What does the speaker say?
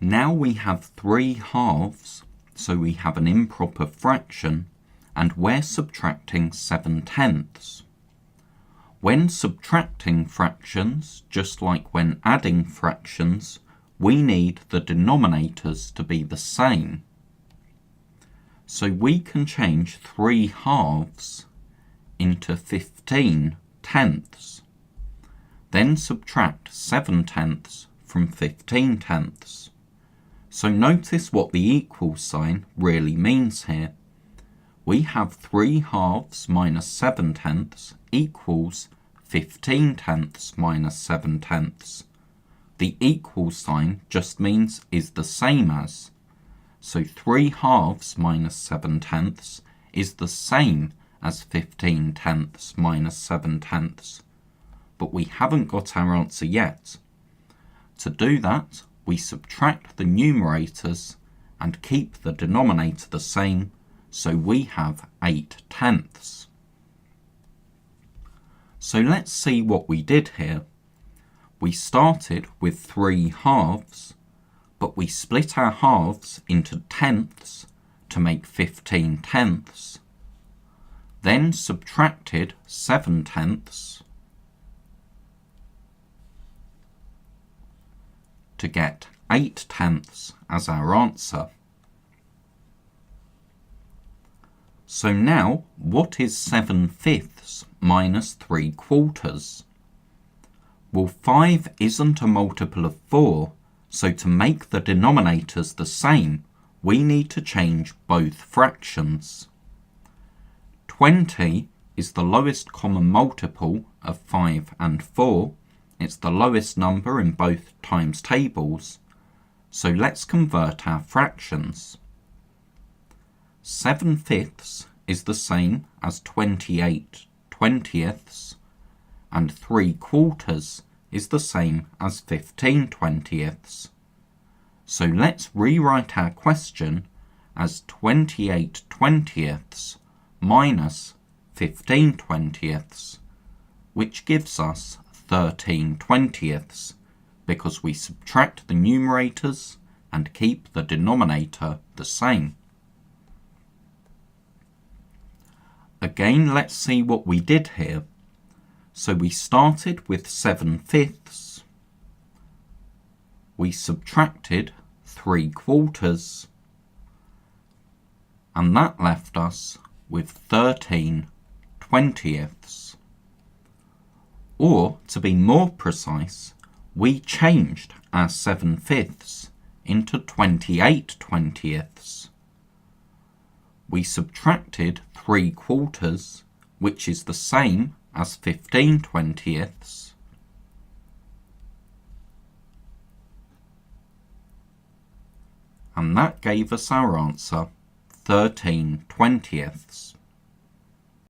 Now we have 3 halves, so we have an improper fraction, and we're subtracting 7/10. When subtracting fractions, just like when adding fractions, we need the denominators to be the same. So we can change 3 halves into 15/10. Then subtract 7/10 from 15/10. So notice what the equal sign really means here. We have 3 halves minus 7/10 equals 15/10 minus 7/10. The equal sign just means is the same as. So 3 halves minus 7/10 is the same as 15/10 minus 7/10. But we haven't got our answer yet. To do that, we subtract the numerators and keep the denominator the same, so we have 8/10. So let's see what we did here. We started with 3 halves, but we split our halves into tenths to make 15/10. Then subtracted 7/10 to get 8/10 as our answer. So now, what is 7/5 minus 3/4? Well, 5 isn't a multiple of 4, so to make the denominators the same, we need to change both fractions. 20 is the lowest common multiple of 5 and 4. It's the lowest number in both times tables, so let's convert our fractions. 7/5 is the same as 28/20, and 3/4 is the same as 15/20. So let's rewrite our question as 28/20 minus 15/20, which gives us 13/20, because we subtract the numerators and keep the denominator the same. Again, let's see what we did here. So we started with 7/5. We subtracted 3/4, and that left us with 13/20. Or, to be more precise, we changed our 7/5 into 28/20. We subtracted 3/4, which is the same as 15/20, and that gave us our answer, 13/20.